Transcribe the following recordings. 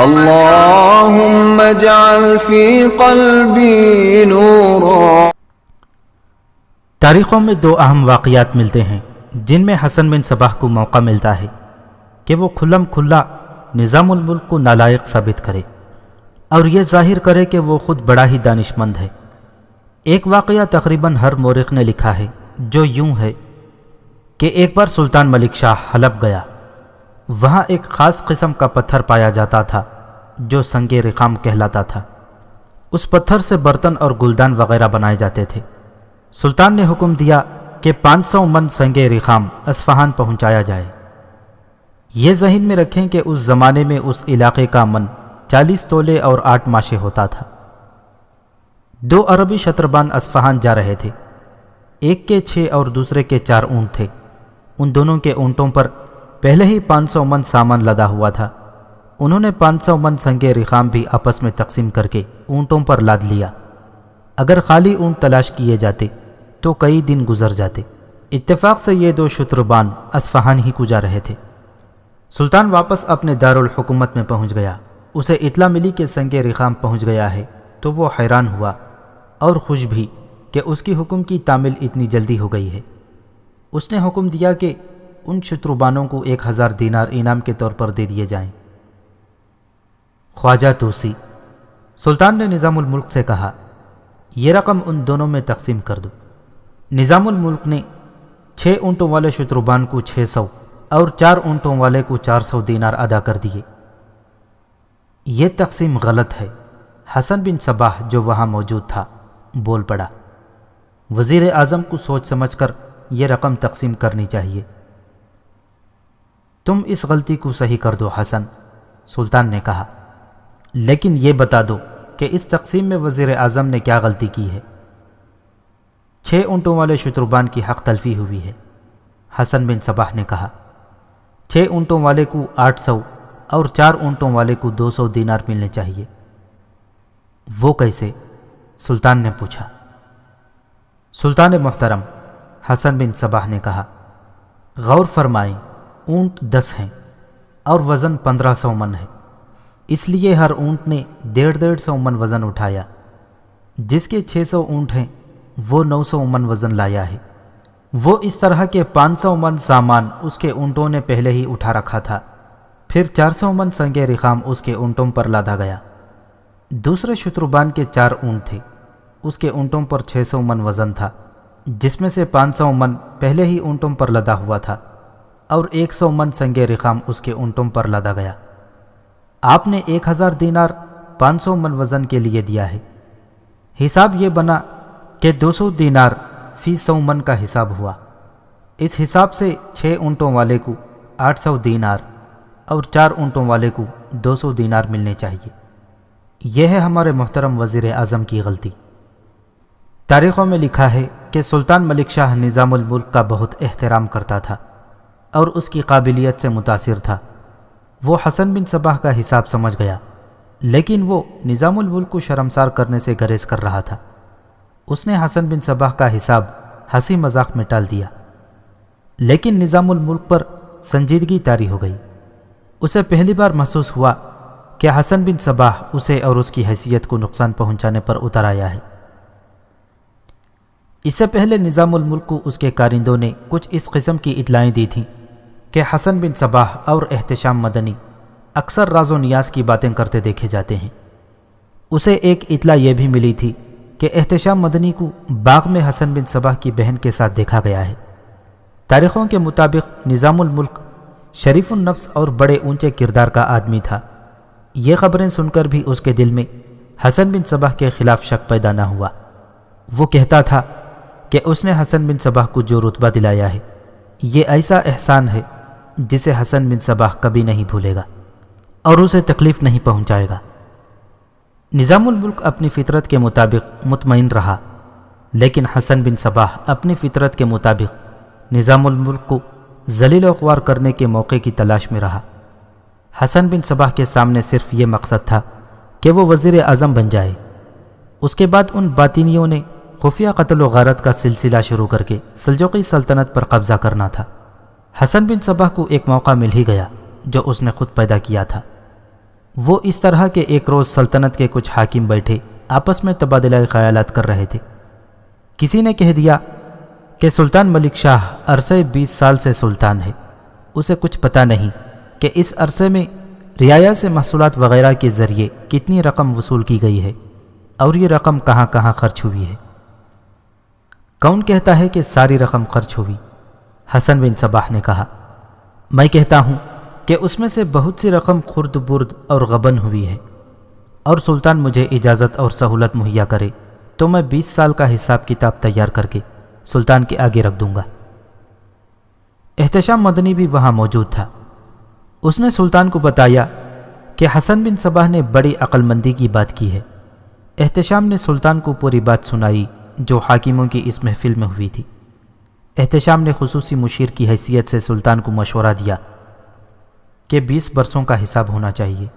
اللهم اجعل في قلبي نورا۔ تاریخوں میں دو اہم واقعات ملتے ہیں جن میں حسن بن صباح کو موقع ملتا ہے کہ وہ کھلم کھلا نظام الملک کو نالائق ثابت کرے اور یہ ظاہر کرے کہ وہ خود بڑا ہی دانش مند ہے۔ ایک واقعہ تقریباً ہر مورخ نے لکھا ہے جو یوں ہے کہ ایک بار سلطان ملک شاہ حلب گیا۔ وہاں ایک خاص قسم کا پتھر پایا جاتا تھا جو سنگ رخام کہلاتا تھا۔ اس پتھر سے برتن اور گلدان وغیرہ بنائے جاتے تھے۔ سلطان نے حکم دیا کہ 500 من سنگ رخام اصفہان پہنچایا جائے۔ یہ ذہن میں رکھیں کہ اس زمانے میں اس علاقے کا من 40 تولے اور 8 ماشے ہوتا تھا۔ 2 عربی شتربان اصفہان جا رہے تھے۔ ایک کے 6 اور دوسرے کے 4 اونٹ تھے۔ ان دونوں کے اونٹوں پر پہلے ہی 500 من سامان لدا ہوا تھا۔ انہوں نے 500 من سنگ رخام بھی آپس میں تقسیم کر کے اونٹوں پر لاد لیا۔ اگر خالی اونٹ تلاش کیے جاتے تو کئی دن گزر جاتے۔ اتفاق سے یہ 2 شتربان اصفہان ہی کو جا رہے تھے۔ سلطان واپس اپنے دارالحکومت میں پہنچ گیا۔ اسے اطلاع ملی کہ سنگ رخام پہنچ گیا ہے تو وہ حیران ہوا اور خوش بھی کہ اس کی حکم کی تعمیل اتنی جلدی ہو گئی ہے۔ اس نے حکم دیا کہ ان شتربانوں کو 1000 دینار انعام کے طور پر دے دیے جائیں۔ خواجہ توسی سلطان نے نظام الملک سے کہا، یہ رقم ان دونوں میں تقسیم کر دو۔ نظام الملک نے 6 اونٹوں والے شتربان کو 600 اور 4 اونٹوں والے کو 400 دینار ادا کر دیے۔ یہ تقسیم غلط ہے۔ حسن بن صباح جو وہاں موجود تھا بول پڑا، وزیر اعظم کو سوچ سمجھ کر یہ رقم تقسیم کرنی چاہیے۔ تم اس غلطی کو صحیح کر دو حسن، سلطان نے کہا، لیکن یہ بتا دو کہ اس تقسیم میں وزیر اعظم نے کیا غلطی کی ہے؟ 6 اونٹوں والے شتربان کی حق تلفی ہوئی ہے۔ حسن بن صباح نے کہا، 6 اونٹوں والے کو 800 اور 4 اونٹوں والے کو 200 دینار ملنے چاہیے۔ وہ کیسے؟ سلطان نے پوچھا۔ سلطان محترم، حسن بن صباح نے کہا، غور فرمائیں، اونٹ 10 ہیں اور وزن 1500 من ہے، اس لیے ہر اونٹ نے 150 من وزن اٹھایا۔ جس کے 600 اونٹ ہیں وہ 900 من وزن لایا ہے۔ وہ اس طرح کے 500 من سامان اس کے اونٹوں نے پہلے ہی اٹھا رکھا تھا۔ پھر 400 من سنگ رخام اس کے اونٹوں پر لادا گیا۔ دوسرے شتربان کے 4 اونٹ تھے، اس کے اونٹوں پر 600 من وزن تھا، جس میں سے 500 من پہلے ہی اونٹوں پر لدا ہوا تھا اور 100 من سنگ رخام اس کے اونٹوں پر لادا گیا۔ آپ نے 1000 دینار 500 من وزن کے لیے دیا ہے۔ حساب یہ بنا کہ 200 دینار فی 100 من کا حساب ہوا۔ اس حساب سے 6 اونٹوں والے کو 800 دینار اور 4 اونٹوں والے کو 200 دینار ملنے چاہیے۔ یہ ہے ہمارے محترم وزیر اعظم کی غلطی۔ تاریخوں میں لکھا ہے کہ سلطان ملک شاہ نظام الملک کا بہت احترام کرتا تھا اور اس کی قابلیت سے متاثر تھا۔ وہ حسن بن صباح کا حساب سمجھ گیا، لیکن وہ نظام الملک کو شرمسار کرنے سے گریز کر رہا تھا۔ اس نے حسن بن صباح کا حساب ہنسی مذاق میں ٹال دیا، لیکن نظام الملک پر سنجیدگی طاری ہو گئی۔ اسے پہلی بار محسوس ہوا کہ حسن بن صباح اسے اور اس کی حیثیت کو نقصان پہنچانے پر اتر آیا ہے۔ اس سے پہلے نظام الملک کو اس کے کارندوں نے کچھ اس قسم کی اطلاعیں دی تھیں کہ حسن بن صباح اور احتشام مدنی اکثر راز و نیاز کی باتیں کرتے دیکھے جاتے ہیں۔ اسے ایک اطلاع یہ بھی ملی تھی کہ احتشام مدنی کو باغ میں حسن بن صباح کی بہن کے ساتھ دیکھا گیا ہے۔ تاریخوں کے مطابق نظام الملک شریف النفس اور بڑے اونچے کردار کا آدمی تھا۔ یہ خبریں سن کر بھی اس کے دل میں حسن بن صباح کے خلاف شک پیدا نہ ہوا۔ وہ کہتا تھا کہ اس نے حسن بن صباح کو جو رتبہ دلایا ہے یہ ایسا احسان ہے جسے حسن بن صباح کبھی نہیں بھولے گا اور اسے تکلیف نہیں پہنچائے گا۔ نظام الملک اپنی فطرت کے مطابق مطمئن رہا، لیکن حسن بن صباح اپنی فطرت کے مطابق نظام الملک کو ذلیل و خوار کرنے کے موقع کی تلاش میں رہا۔ حسن بن صباح کے سامنے صرف یہ مقصد تھا کہ وہ وزیر اعظم بن جائے۔ اس کے بعد ان باطنیوں نے خفیہ قتل و غارت کا سلسلہ شروع کر کے سلجوقی سلطنت پر قبضہ کرنا تھا۔ حسن بن صباح کو ایک موقع مل ہی گیا جو اس نے خود پیدا کیا تھا۔ وہ اس طرح کہ ایک روز سلطنت کے کچھ حاکم بیٹھے آپس میں تبادلہ خیالات کر رہے تھے۔ کسی نے کہہ دیا کہ سلطان ملک شاہ عرصے 20 سال سے سلطان ہے، اسے کچھ پتہ نہیں کہ اس عرصے میں رعایا سے محصولات وغیرہ کے ذریعے کتنی رقم وصول کی گئی ہے اور یہ رقم کہاں کہاں خرچ ہوئی ہے۔ کون کہتا ہے کہ ساری رقم خرچ ہوئی؟ حسن بن صباح نے کہا، میں کہتا ہوں کہ اس میں سے بہت سی رقم خرد برد اور غبن ہوئی ہے، اور سلطان مجھے اجازت اور سہولت مہیا کرے تو میں 20 سال کا حساب کتاب تیار کر کے سلطان کے آگے رکھ دوں گا۔ احتشام مدنی بھی وہاں موجود تھا۔ اس نے سلطان کو بتایا کہ حسن بن صباح نے بڑی عقل مندی کی بات کی ہے۔ احتشام نے سلطان کو پوری بات سنائی جو حاکموں کی اس محفل میں ہوئی تھی۔ احتشام نے خصوصی مشیر کی حیثیت سے سلطان کو مشورہ دیا کہ 20 برسوں کا حساب ہونا چاہیے۔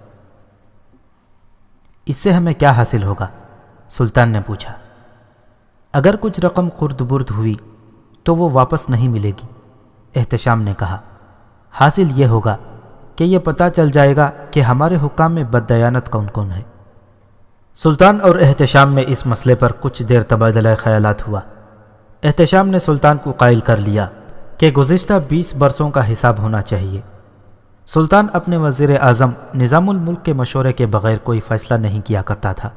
اس سے ہمیں کیا حاصل ہوگا؟ سلطان نے پوچھا۔ اگر کچھ رقم خرد برد ہوئی تو وہ واپس نہیں ملے گی، احتشام نے کہا۔ حاصل یہ ہوگا کہ یہ پتہ چل جائے گا کہ ہمارے حکام میں بددیانت کون کون ہے۔ سلطان اور احتشام میں اس مسئلے پر کچھ دیر تبادلہ خیالات ہوا۔ احتشام نے سلطان کو قائل کر لیا کہ گزشتہ 20 برسوں کا حساب ہونا چاہیے۔ سلطان اپنے وزیر اعظم نظام الملک کے مشورے کے بغیر کوئی فیصلہ نہیں کیا کرتا تھا۔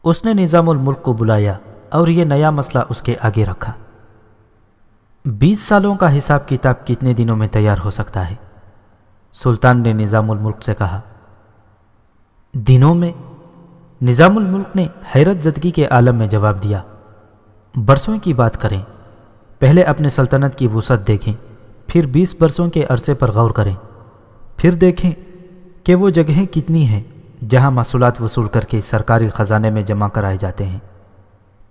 اس نے نظام الملک کو بلایا اور یہ نیا مسئلہ اس کے آگے رکھا۔ 20 سالوں کا حساب کتاب کتنے دنوں میں تیار ہو سکتا ہے؟ سلطان نے نظام الملک سے کہا۔ دنوں میں؟ نظام الملک نے حیرت زدگی کے عالم میں جواب دیا۔ برسوں کی بات کریں، پہلے اپنے سلطنت کی وسعت دیکھیں، پھر 20 برسوں کے عرصے پر غور کریں، پھر دیکھیں کہ وہ جگہیں کتنی ہیں جہاں محصولات وصول کر کے سرکاری خزانے میں جمع کرائے جاتے ہیں۔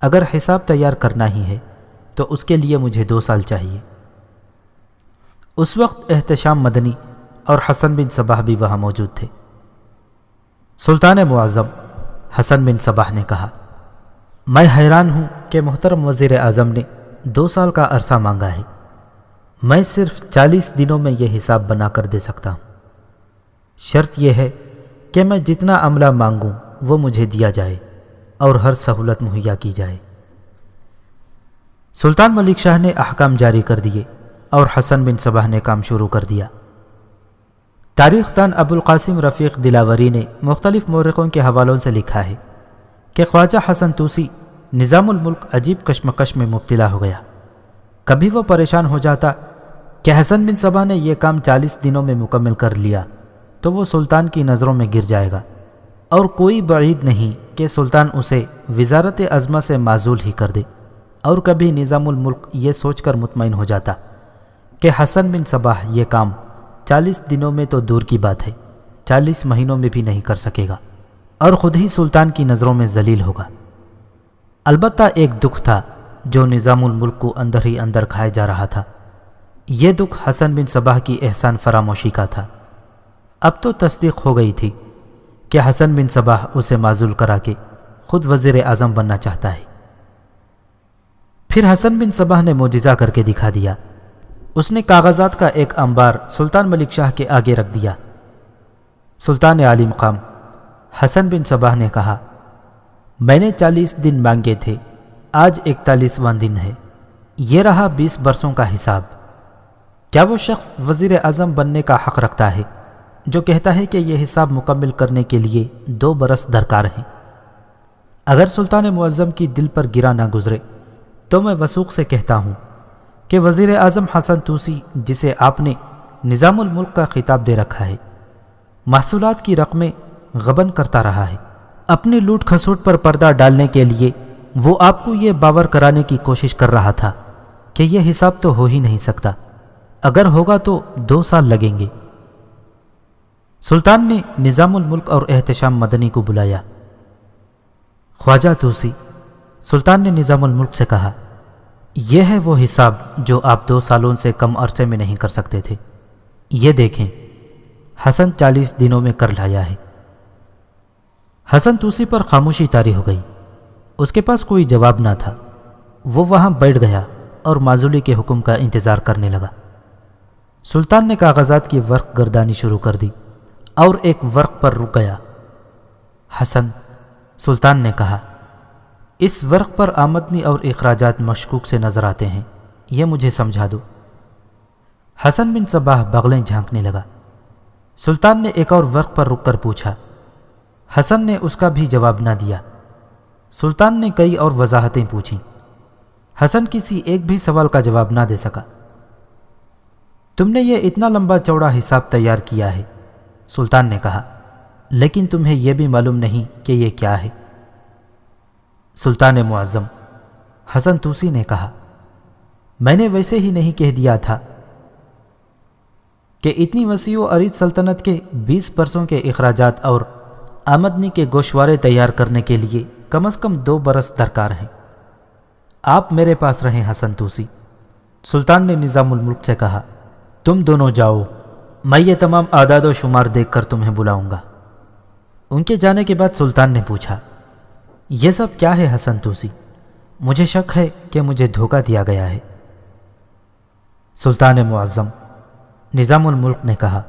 اگر حساب تیار کرنا ہی ہے تو اس کے لیے مجھے 2 سال چاہیے۔ اس وقت احتشام مدنی اور حسن بن صباح بھی وہاں موجود تھے۔ سلطان معظم حسن بن صباح نے کہا، میں حیران ہوں کہ محترم وزیر اعظم نے 2 سال کا عرصہ مانگا ہے۔ میں صرف 40 دنوں میں یہ حساب بنا کر دے سکتا ہوں۔ شرط یہ ہے کہ میں جتنا عملہ مانگوں وہ مجھے دیا جائے اور ہر سہولت مہیا کی جائے۔ سلطان ملک شاہ نے احکام جاری کر دیے اور حسن بن صباح نے کام شروع کر دیا۔ تاریخ دان ابو القاسم رفیق دلاوری نے مختلف مورخوں کے حوالوں سے لکھا ہے کہ خواجہ حسن توسی نظام الملک عجیب کشمکش میں مبتلا ہو گیا۔ کبھی وہ پریشان ہو جاتا کہ حسن بن صباح نے یہ کام 40 دنوں میں مکمل کر لیا تو وہ سلطان کی نظروں میں گر جائے گا، اور کوئی بعید نہیں کہ سلطان اسے وزارت عظمہ سے معزول ہی کر دے۔ اور کبھی نظام الملک یہ سوچ کر مطمئن ہو جاتا کہ حسن بن صباح یہ کام 40 دنوں میں تو دور کی بات ہے، 40 مہینوں میں بھی نہیں کر سکے گا، اور خود ہی سلطان کی نظروں میں ذلیل ہوگا۔ البتہ ایک دکھ تھا جو نظام الملک کو اندر ہی اندر کھائے جا رہا تھا۔ یہ دکھ حسن بن صباح کی احسان فراموشی کا تھا۔ اب تو تصدیق ہو گئی تھی کہ حسن بن صباح اسے معزول کرا کے خود وزیر اعظم بننا چاہتا ہے۔ پھر حسن بن صباح نے معجزہ کر کے دکھا دیا۔ اس نے کاغذات کا ایک انبار سلطان ملک شاہ کے آگے رکھ دیا۔ سلطان عالی مقام حسن بن صباح نے کہا، میں نے 40 دن مانگے تھے، آج 41واں دن ہے، یہ رہا 20 برسوں کا حساب۔ کیا وہ شخص وزیر اعظم بننے کا حق رکھتا ہے جو کہتا ہے کہ یہ حساب مکمل کرنے کے لیے 2 برس درکار ہیں؟ اگر سلطان معظم کی دل پر گرا نہ گزرے تو میں وثوق سے کہتا ہوں کہ وزیر اعظم حسن توسی، جسے آپ نے نظام الملک کا خطاب دے رکھا ہے، محصولات کی رقمیں غبن کرتا رہا ہے۔ اپنی لوٹ کھسوٹ پر پردہ ڈالنے کے لیے وہ آپ کو یہ باور کرانے کی کوشش کر رہا تھا کہ یہ حساب تو ہو ہی نہیں سکتا، اگر ہوگا تو 2 سال لگیں گے۔ سلطان نے نظام الملک اور احتشام مدنی کو بلایا۔ خواجہ توسی، سلطان نے نظام الملک سے کہا، یہ ہے وہ حساب جو آپ 2 سالوں سے کم عرصے میں نہیں کر سکتے تھے۔ یہ دیکھیں، حسن 40 دنوں میں کر لایا ہے۔ حسن توسی پر خاموشی طاری ہو گئی۔ اس کے پاس کوئی جواب نہ تھا۔ وہ وہاں بیٹھ گیا اور معزولی کے حکم کا انتظار کرنے لگا۔ سلطان نے کاغذات کی ورق گردانی شروع کر دی اور ایک ورق پر رک گیا۔ حسن، سلطان نے کہا، اس ورق پر آمدنی اور اخراجات مشکوک سے نظر آتے ہیں، یہ مجھے سمجھا دو۔ حسن بن صباح بغلیں جھانکنے لگا۔ سلطان نے ایک اور ورق پر رک کر پوچھا۔ حسن نے اس کا بھی جواب نہ دیا۔ سلطان نے کئی اور وضاحتیں پوچھیں۔ حسن کسی ایک بھی سوال کا جواب نہ دے سکا۔ تم نے یہ اتنا لمبا چوڑا حساب تیار کیا ہے، سلطان نے کہا، لیکن تمہیں یہ بھی معلوم نہیں کہ یہ کیا ہے۔ سلطان معظم، حسن توسی نے کہا، میں نے ویسے ہی نہیں کہہ دیا تھا کہ اتنی وسیع و عریض سلطنت کے 20 برسوں کے اخراجات اور آمدنی کے گوشوارے تیار کرنے کے لیے کم از کم 2 برس درکار ہیں۔ آپ میرے پاس رہیں حسن توسی۔ سلطان نے نظام الملک سے کہا، تم دونوں جاؤ، میں یہ تمام اعداد و شمار دیکھ کر تمہیں بلاؤں گا۔ ان کے جانے کے بعد سلطان نے پوچھا، یہ سب کیا ہے حسن توسی؟ مجھے شک ہے کہ مجھے دھوکہ دیا گیا ہے۔ سلطان معظم، نظام الملک نے کہا،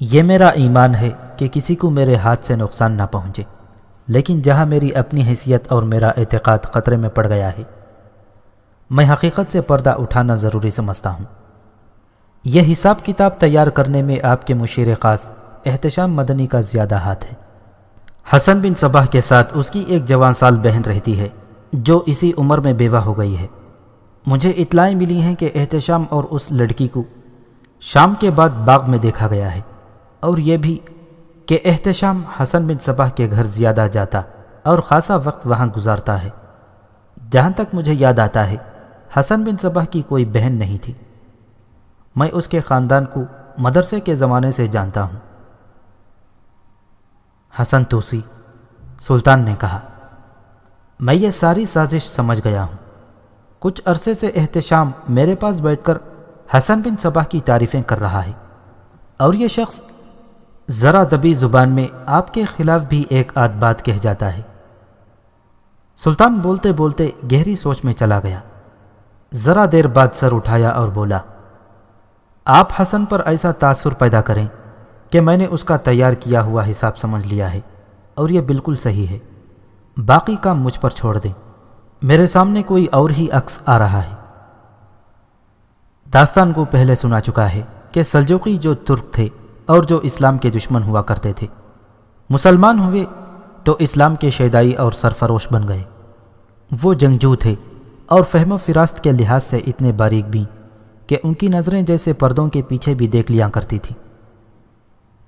یہ میرا ایمان ہے کہ کسی کو میرے ہاتھ سے نقصان نہ پہنچے، لیکن جہاں میری اپنی حیثیت اور میرا اعتقاد خطرے میں پڑ گیا ہے، میں حقیقت سے پردہ اٹھانا ضروری سمجھتا ہوں۔ یہ حساب کتاب تیار کرنے میں آپ کے مشیر خاص احتشام مدنی کا زیادہ ہاتھ ہے۔ حسن بن صباح کے ساتھ اس کی ایک جوان سال بہن رہتی ہے جو اسی عمر میں بیوہ ہو گئی ہے۔ مجھے اطلاعیں ملی ہیں کہ احتشام اور اس لڑکی کو شام کے بعد باغ میں دیکھا گیا ہے، اور یہ بھی کہ احتشام حسن بن صباح کے گھر زیادہ جاتا اور خاصا وقت وہاں گزارتا ہے۔ جہاں تک مجھے یاد آتا ہے، حسن بن صباح کی کوئی بہن نہیں تھی۔ میں اس کے خاندان کو مدرسے کے زمانے سے جانتا ہوں۔ حسن توسی، سلطان نے کہا، میں یہ ساری سازش سمجھ گیا ہوں۔ کچھ عرصے سے احتشام میرے پاس بیٹھ کر حسن بن صباح کی تعریفیں کر رہا ہے، اور یہ شخص ذرا دبی زبان میں آپ کے خلاف بھی ایک آدھ بات کہہ جاتا ہے۔ سلطان بولتے بولتے گہری سوچ میں چلا گیا۔ ذرا دیر بعد سر اٹھایا اور بولا، آپ حسن پر ایسا تاثر پیدا کریں کہ میں نے اس کا تیار کیا ہوا حساب سمجھ لیا ہے، اور یہ بالکل صحیح ہے۔ باقی کام مجھ پر چھوڑ دیں، میرے سامنے کوئی اور ہی عکس آ رہا ہے۔ داستان کو پہلے سنا چکا ہے کہ سلجوقی جو ترک تھے اور جو اسلام کے دشمن ہوا کرتے تھے، مسلمان ہوئے تو اسلام کے شیدائی اور سرفروش بن گئے۔ وہ جنگجو تھے اور فہم و فراست کے لحاظ سے اتنے باریک بھی کہ ان کی نظریں جیسے پردوں کے پیچھے بھی دیکھ لیا کرتی تھی۔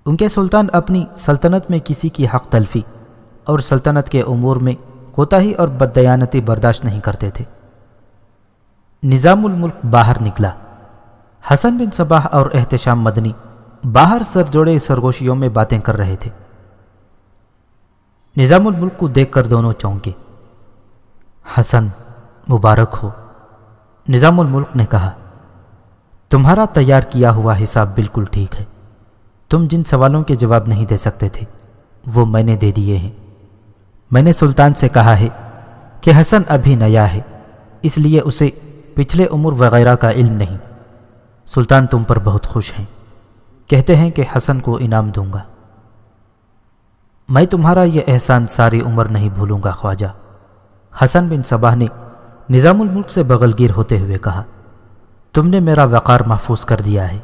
ان کے سلطان اپنی سلطنت میں کسی کی حق تلفی اور سلطنت کے امور میں کوتاہی اور بددیانتی برداشت نہیں کرتے تھے۔ نظام الملک باہر نکلا۔ حسن بن صباح اور احتشام مدنی باہر سر جوڑے سرگوشیوں میں باتیں کر رہے تھے۔ نظام الملک کو دیکھ کر دونوں چونکے۔ حسن، مبارک ہو، نظام الملک نے کہا، تمہارا تیار کیا ہوا حساب بالکل ٹھیک ہے۔ تم جن سوالوں کے جواب نہیں دے سکتے تھے وہ میں نے دے دیے ہیں۔ میں نے سلطان سے کہا ہے کہ حسن ابھی نیا ہے، اس لیے اسے پچھلے امور وغیرہ کا علم نہیں۔ سلطان تم پر بہت خوش ہیں، کہتے ہیں کہ حسن کو انعام دوں گا۔ میں تمہارا یہ احسان ساری عمر نہیں بھولوں گا خواجہ، حسن بن صباح نے نظام الملک سے بغلگیر ہوتے ہوئے کہا۔ تم نے میرا وقار محفوظ کر دیا ہے۔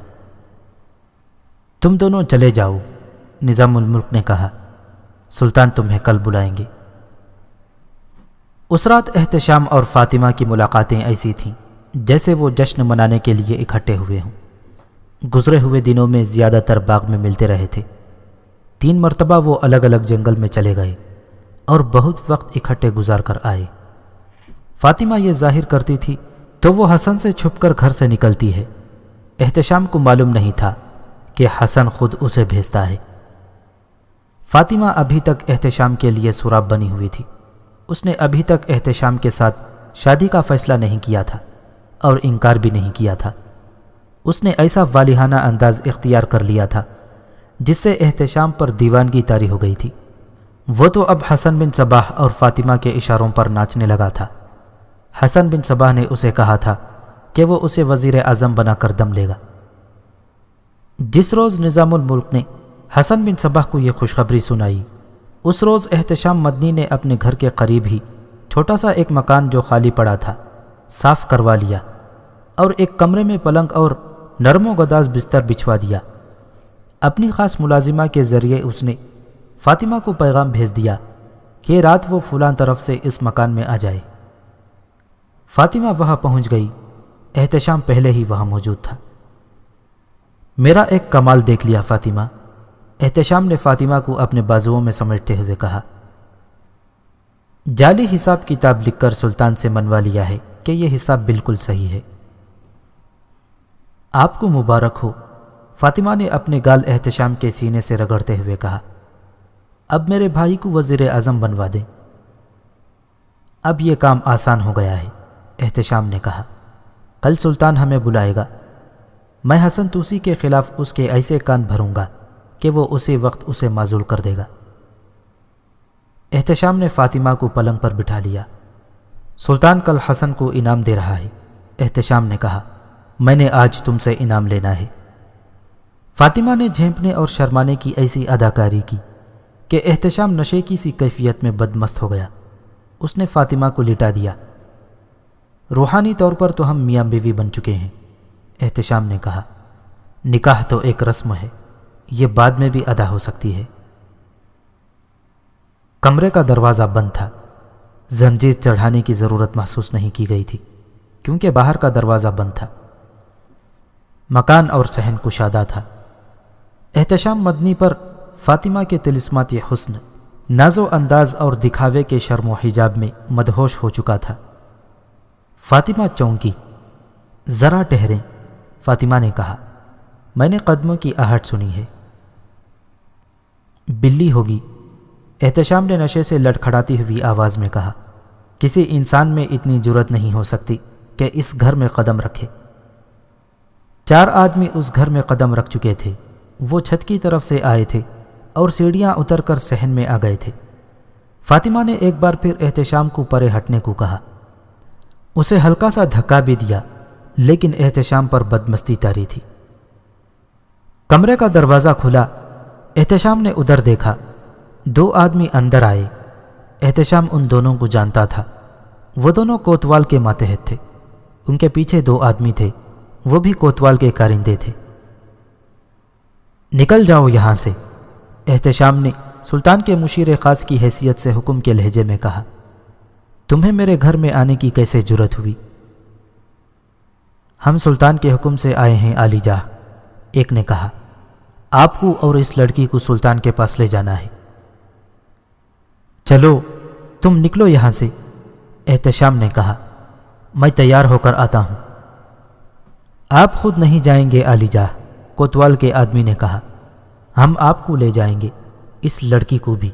تم دونوں چلے جاؤ، نظام الملک نے کہا، سلطان تمہیں کل بلائیں گے۔ اس رات احتشام اور فاطمہ کی ملاقاتیں ایسی تھیں جیسے وہ جشن منانے کے لیے اکٹھے ہوئے ہوں۔ گزرے ہوئے دنوں میں زیادہ تر باغ میں ملتے رہے تھے۔ 3 مرتبہ وہ الگ الگ جنگل میں چلے گئے اور بہت وقت اکٹھے گزار کر آئے۔ فاطمہ یہ ظاہر کرتی تھی تو وہ حسن سے چھپ کر گھر سے نکلتی ہے۔ احتشام کو معلوم نہیں تھا کہ حسن خود اسے بھیجتا ہے۔ فاطمہ ابھی تک احتشام کے لیے سراب بنی ہوئی تھی۔ اس نے ابھی تک احتشام کے ساتھ شادی کا فیصلہ نہیں کیا تھا اور انکار بھی نہیں کیا تھا۔ اس نے ایسا والہانہ انداز اختیار کر لیا تھا جس سے احتشام پر دیوانگی طاری ہو گئی تھی۔ وہ تو اب حسن بن صباح اور فاطمہ کے اشاروں پر ناچنے لگا تھا۔ حسن بن صباح نے اسے کہا تھا کہ وہ اسے وزیر اعظم بنا کر دم لے گا۔ جس روز نظام الملک نے حسن بن صبح کو یہ خوشخبری سنائی۔ اس روز احتشام مدنی نے اپنے گھر کے قریب ہی چھوٹا سا ایک مکان جو خالی پڑا تھا صاف کروا لیا اور ایک کمرے میں پلنگ اور نرم و گداز بستر بچھوا دیا۔ اپنی خاص ملازمہ کے ذریعے اس نے فاطمہ کو پیغام بھیج دیا کہ رات وہ فلاں طرف سے اس مکان میں آ جائے۔ فاطمہ وہاں پہنچ گئی۔ احتشام پہلے ہی وہاں موجود تھا۔ میرا ایک کمال دیکھ لیا فاطمہ، احتشام نے فاطمہ کو اپنے بازوؤں میں سمیٹتے ہوئے کہا۔ جعلی حساب کتاب لکھ کر سلطان سے منوا لیا ہے کہ یہ حساب بالکل صحیح ہے۔ آپ کو مبارک ہو، فاطمہ نے اپنے گال احتشام کے سینے سے رگڑتے ہوئے کہا۔ اب میرے بھائی کو وزیر اعظم بنوا دیں۔ اب یہ کام آسان ہو گیا ہے، احتشام نے کہا۔ کل سلطان ہمیں بلائے گا، میں حسن توسی کے خلاف اس کے ایسے کان بھروں گا کہ وہ اسی وقت اسے معزول کر دے گا۔ احتشام نے فاطمہ کو پلنگ پر بٹھا لیا۔ سلطان کل حسن کو انعام دے رہا ہے، احتشام نے کہا۔ میں نے آج تم سے انعام لینا ہے۔ فاطمہ نے جھینپنے اور شرمانے کی ایسی اداکاری کی کہ احتشام نشے کی سی کیفیت میں بدمست ہو گیا۔ اس نے فاطمہ کو لٹا دیا۔ روحانی طور پر تو ہم میاں بیوی بن چکے ہیں، احتشام نے کہا۔ نکاح تو ایک رسم ہے، یہ بعد میں بھی ادا ہو سکتی ہے۔ کمرے کا دروازہ بند تھا۔ زنجیر چڑھانے کی ضرورت محسوس نہیں کی گئی تھی کیونکہ باہر کا دروازہ بند تھا۔ مکان اور صحن کشادہ تھا۔ احتشام مدنی پر فاطمہ کے طلسمات حسن، ناز و انداز اور دکھاوے کے شرم و حجاب میں مدہوش ہو چکا تھا۔ فاطمہ چونکی۔ ذرا ٹھہریں، فاطمہ نے کہا۔ میں نے قدموں کی آہٹ سنی ہے۔ بلی ہوگی، احتشام نے نشے سے لڑکھڑاتی ہوئی آواز میں کہا۔ کسی انسان میں اتنی جرت نہیں ہو سکتی کہ اس گھر میں قدم رکھے۔ 4 آدمی اس گھر میں قدم رکھ چکے تھے۔ وہ چھت کی طرف سے آئے تھے اور سیڑھیاں اتر کر صحن میں آ گئے تھے۔ فاطمہ نے ایک بار پھر احتشام کو پرے ہٹنے کو کہا۔ اسے ہلکا سا دھکا بھی دیا لیکن احتشام پر بدمستی طاری تھی۔ کمرے کا دروازہ کھلا۔ احتشام نے ادھر دیکھا۔ 2 آدمی اندر آئے۔ احتشام ان دونوں کو جانتا تھا۔ وہ دونوں کوتوال کے ماتحت تھے۔ ان کے پیچھے 2 آدمی تھے، وہ بھی کوتوال کے کارندے تھے۔ نکل جاؤ یہاں سے، احتشام نے سلطان کے مشیر خاص کی حیثیت سے حکم کے لہجے میں کہا۔ تمہیں میرے گھر میں آنے کی کیسے جرت ہوئی؟ ہم سلطان کے حکم سے آئے ہیں عالی جاہ، ایک نے کہا۔ آپ کو اور اس لڑکی کو سلطان کے پاس لے جانا ہے۔ چلو تم نکلو یہاں سے، احتشام نے کہا۔ میں تیار ہو کر آتا ہوں۔ آپ خود نہیں جائیں گے عالی جاہ، کوتوال کے آدمی نے کہا۔ ہم آپ کو لے جائیں گے، اس لڑکی کو بھی۔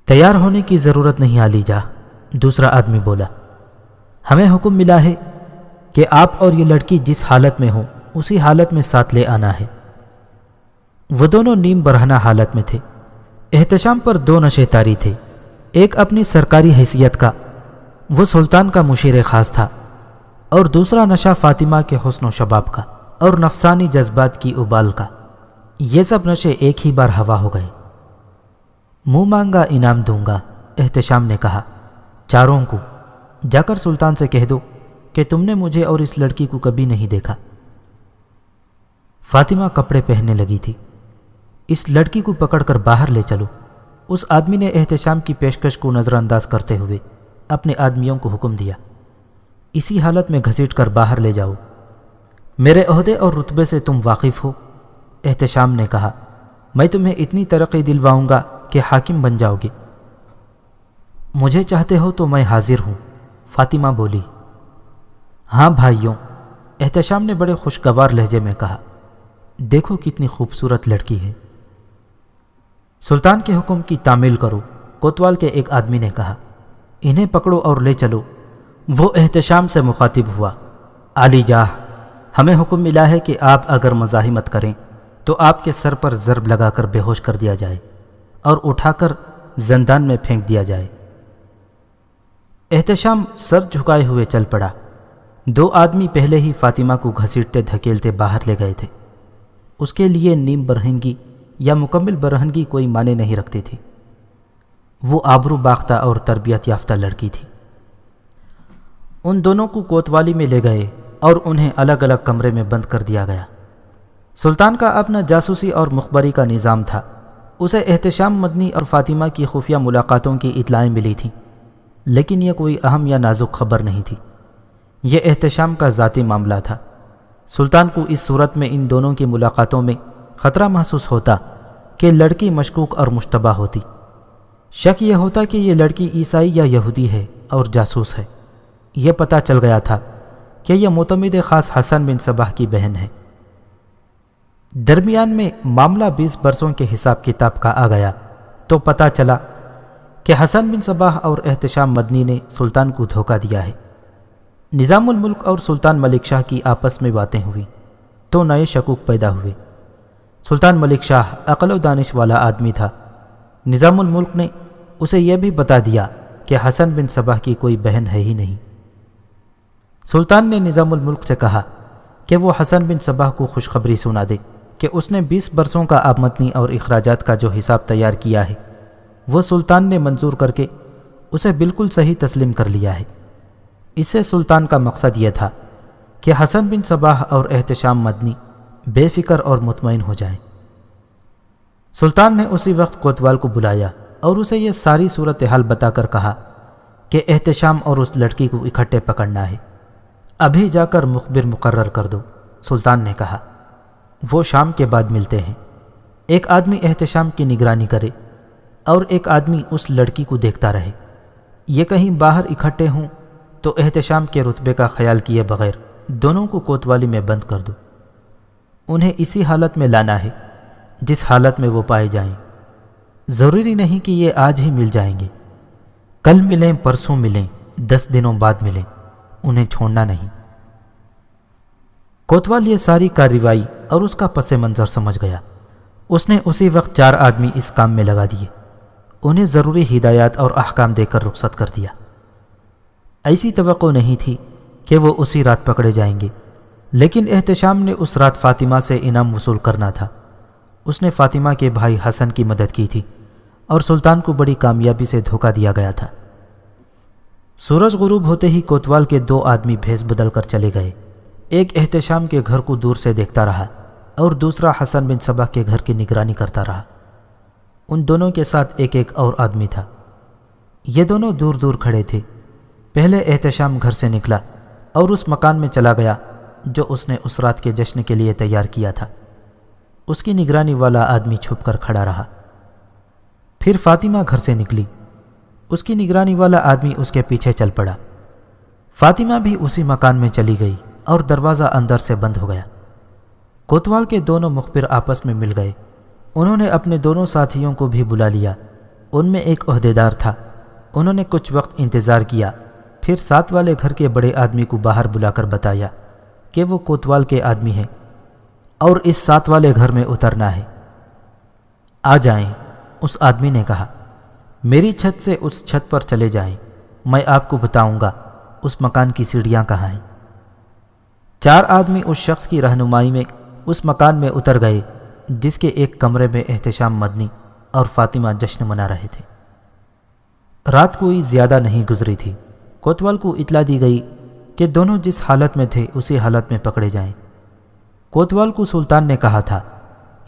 تیار ہونے کی ضرورت نہیں عالی جاہ، دوسرا آدمی بولا۔ ہمیں حکم ملا ہے کہ آپ اور یہ لڑکی جس حالت میں ہو اسی حالت میں ساتھ لے آنا ہے۔ وہ دونوں نیم برہنہ حالت میں تھے۔ احتشام پر 2 نشے طاری تھے۔ ایک اپنی سرکاری حیثیت کا، وہ سلطان کا مشیر خاص تھا، اور دوسرا نشہ فاطمہ کے حسن و شباب کا اور نفسانی جذبات کی ابال کا۔ یہ سب نشے ایک ہی بار ہوا ہو گئے۔ منہ مانگا انعام دوں گا، احتشام نے کہا۔ چاروں کو جا کر سلطان سے کہہ دو کہ تم نے مجھے اور اس لڑکی کو کبھی نہیں دیکھا۔ فاطمہ کپڑے پہننے لگی تھی۔ اس لڑکی کو پکڑ کر باہر لے چلو، اس آدمی نے احتشام کی پیشکش کو نظر انداز کرتے ہوئے اپنے آدمیوں کو حکم دیا۔ اسی حالت میں گھسیٹ کر باہر لے جاؤ۔ میرے عہدے اور رتبے سے تم واقف ہو، احتشام نے کہا۔ میں تمہیں اتنی ترقی دلواؤں گا کہ حاکم بن جاؤ گے۔ مجھے چاہتے ہو تو میں حاضر ہوں، فاطمہ بولی۔ ہاں بھائیوں، احتشام نے بڑے خوشگوار لہجے میں کہا۔ دیکھو کتنی خوبصورت لڑکی ہے۔ سلطان کے حکم کی تعمیل کرو، کوتوال کے ایک آدمی نے کہا۔ انہیں پکڑو اور لے چلو۔ وہ احتشام سے مخاطب ہوا۔ عالی جاہ، ہمیں حکم ملا ہے کہ آپ اگر مزاحمت کریں تو آپ کے سر پر ضرب لگا کر بے ہوش کر دیا جائے اور اٹھا کر زندان میں پھینک دیا جائے۔ احتشام سر جھکائے ہوئے چل پڑا۔ 2 آدمی پہلے ہی فاطمہ کو گھسیٹتے دھکیلتے باہر لے گئے تھے۔ اس کے لیے نیم برہنگی یا مکمل برہنگی کوئی معنی نہیں رکھتی تھی۔ وہ آبرو باختہ اور تربیت یافتہ لڑکی تھی۔ ان دونوں کو کوتوالی میں لے گئے اور انہیں الگ الگ کمرے میں بند کر دیا گیا۔ سلطان کا اپنا جاسوسی اور مخبری کا نظام تھا۔ اسے احتشام مدنی اور فاطمہ کی خفیہ ملاقاتوں کی اطلاعیں ملی تھیں، لیکن یہ کوئی اہم یا نازک خبر نہیں تھی۔ یہ احتشام کا ذاتی معاملہ تھا۔ سلطان کو اس صورت میں ان دونوں کی ملاقاتوں میں خطرہ محسوس ہوتا کہ لڑکی مشکوک اور مشتبہ ہوتی۔ شک یہ ہوتا کہ یہ لڑکی عیسائی یا یہودی ہے اور جاسوس ہے۔ یہ پتہ چل گیا تھا کہ یہ معتمد خاص حسن بن صباح کی بہن ہے۔ درمیان میں معاملہ 20 برسوں کے حساب کتاب کا آ گیا تو پتہ چلا کہ حسن بن صباح اور احتشام مدنی نے سلطان کو دھوکہ دیا ہے۔ نظام الملک اور سلطان ملک شاہ کی آپس میں باتیں ہوئیں تو نئے شکوک پیدا ہوئے۔ سلطان ملک شاہ عقل و دانش والا آدمی تھا۔ نظام الملک نے اسے یہ بھی بتا دیا کہ حسن بن صباح کی کوئی بہن ہے ہی نہیں۔ سلطان نے نظام الملک سے کہا کہ وہ حسن بن صباح کو خوشخبری سنا دے کہ اس نے 20 برسوں کا آمدنی اور اخراجات کا جو حساب تیار کیا ہے وہ سلطان نے منظور کر کے اسے بالکل صحیح تسلیم کر لیا ہے۔ اس سے سلطان کا مقصد یہ تھا کہ حسن بن صباح اور احتشام مدنی بے فکر اور مطمئن ہو جائیں۔ سلطان نے اسی وقت کوتوال کو بلایا اور اسے یہ ساری صورتحال بتا کر کہا کہ احتشام اور اس لڑکی کو اکٹھے پکڑنا ہے۔ ابھی جا کر مخبر مقرر کر دو۔ سلطان نے کہا وہ شام کے بعد ملتے ہیں۔ ایک آدمی احتشام کی نگرانی کرے اور ایک آدمی اس لڑکی کو دیکھتا رہے۔ یہ کہیں باہر اکٹھے ہوں تو احتشام کے رتبے کا خیال کیے بغیر دونوں کو کوتوالی میں بند کر دو۔ انہیں اسی حالت میں لانا ہے جس حالت میں وہ پائے جائیں۔ ضروری نہیں کہ یہ آج ہی مل جائیں گے، کل ملیں، پرسوں ملیں، 10 دنوں بعد ملیں، انہیں چھوڑنا نہیں۔ کوتوال یہ ساری کارروائی اور اس کا پس منظر سمجھ گیا۔ اس نے اسی وقت 4 آدمی اس کام میں لگا دیے، انہیں ضروری ہدایات اور احکام دے کر رخصت کر دیا۔ ایسی توقع نہیں تھی کہ وہ اسی رات پکڑے جائیں گے، لیکن احتشام نے اس رات فاطمہ سے انعام وصول کرنا تھا۔ اس نے فاطمہ کے بھائی حسن کی مدد کی تھی اور سلطان کو بڑی کامیابی سے دھوکہ دیا گیا تھا۔ سورج غروب ہوتے ہی کوتوال کے 2 آدمی بھیس بدل کر چلے گئے۔ ایک احتشام کے گھر کو دور سے دیکھتا رہا اور دوسرا حسن بن صباح کے گھر کی نگرانی کرتا رہا۔ ان دونوں کے ساتھ ایک اور آدمی تھا۔ یہ دونوں دور دور کھڑے تھے۔ پہلے احتشام گھر سے نکلا اور اس مکان میں چلا گیا جو اس نے اس رات کے جشن کے لیے تیار کیا تھا۔ اس کی نگرانی والا آدمی چھپ کر کھڑا رہا۔ پھر فاطمہ گھر سے نکلی۔ اس کی نگرانی والا آدمی اس کے پیچھے چل پڑا۔ فاطمہ بھی اسی مکان میں چلی گئی اور دروازہ اندر سے بند ہو گیا۔ کوتوال کے دونوں مخبر آپس میں مل گئے۔ انہوں نے اپنے دونوں ساتھیوں کو بھی بلا لیا۔ ان میں ایک عہدیدار تھا۔ انہوں نے کچھ وقت انتظار کیا، پھر ساتھ والے گھر کے بڑے آدمی کو باہر بلا کر بتایا کہ وہ کوتوال کے آدمی ہیں اور اس ساتھ والے گھر میں اترنا ہے۔ آ جائیں، اس آدمی نے کہا۔ میری چھت سے اس چھت پر چلے جائیں، میں آپ کو بتاؤں گا اس مکان کی سیڑھیاں کہاں ہیں۔ 4 آدمی اس شخص کی رہنمائی میں اس مکان میں اتر گئے جس کے ایک کمرے میں احتشام مدنی اور فاطمہ جشن منا رہے تھے۔ رات کوئی زیادہ نہیں گزری تھی۔ کوتوال کو اطلاع دی گئی کہ دونوں جس حالت میں تھے اسی حالت میں پکڑے جائیں۔ کوتوال کو سلطان نے کہا تھا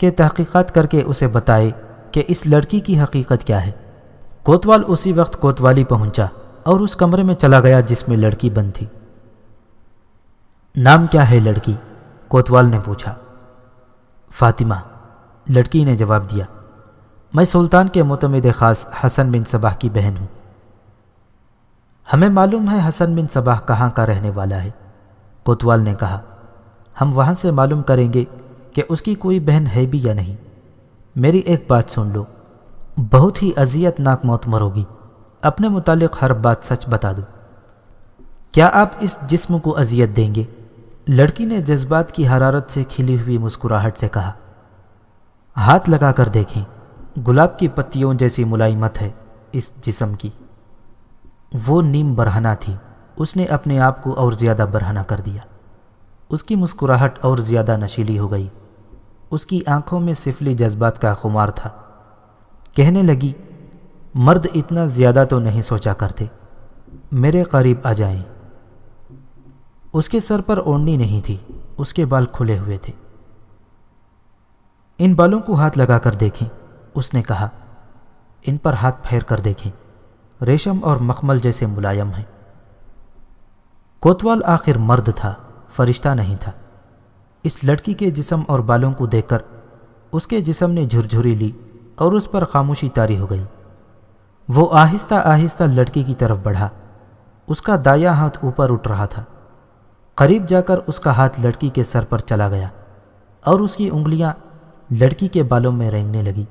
کہ تحقیقات کر کے اسے بتائے کہ اس لڑکی کی حقیقت کیا ہے۔ کوتوال اسی وقت کوتوالی پہنچا اور اس کمرے میں چلا گیا جس میں لڑکی بند تھی۔ نام کیا ہے لڑکی؟ کوتوال نے پوچھا۔ فاطمہ، لڑکی نے جواب دیا۔ میں سلطان کے معتمد خاص حسن بن صباح کی بہن ہوں۔ ہمیں معلوم ہے حسن بن صباح کہاں کا رہنے والا ہے، کوتوال نے کہا۔ ہم وہاں سے معلوم کریں گے کہ اس کی کوئی بہن ہے بھی یا نہیں۔ میری ایک بات سن لو، بہت ہی اذیت ناک موت مرو گی۔ اپنے متعلق ہر بات سچ بتا دو۔ کیا آپ اس جسم کو اذیت دیں گے؟ لڑکی نے جذبات کی حرارت سے کھلی ہوئی مسکراہٹ سے کہا۔ ہاتھ لگا کر دیکھیں، گلاب کی پتیوں جیسی ملائمت ہے اس جسم کی۔ وہ نیم برہنہ تھی۔ اس نے اپنے آپ کو اور زیادہ برہنہ کر دیا۔ اس کی مسکراہٹ اور زیادہ نشیلی ہو گئی۔ اس کی آنکھوں میں سفلی جذبات کا خمار تھا۔ کہنے لگی، مرد اتنا زیادہ تو نہیں سوچا کرتے، میرے قریب آ جائیں۔ اس کے سر پر اوڑھنی نہیں تھی، اس کے بال کھلے ہوئے تھے۔ ان بالوں کو ہاتھ لگا کر دیکھیں، اس نے کہا۔ ان پر ہاتھ پھیر کر دیکھیں، ریشم اور مخمل جیسے ملائم ہیں۔ کوتوال آخر مرد تھا، فرشتہ نہیں تھا۔ اس لڑکی کے جسم اور بالوں کو دیکھ کر اس کے جسم نے جھرجھری لی اور اس پر خاموشی طاری ہو گئی۔ وہ آہستہ آہستہ لڑکی کی طرف بڑھا، اس کا دایاں ہاتھ اوپر اٹھ رہا تھا۔ قریب جا کر اس کا ہاتھ لڑکی کے سر پر چلا گیا اور اس کی انگلیاں لڑکی کے بالوں میں رینگنے لگی۔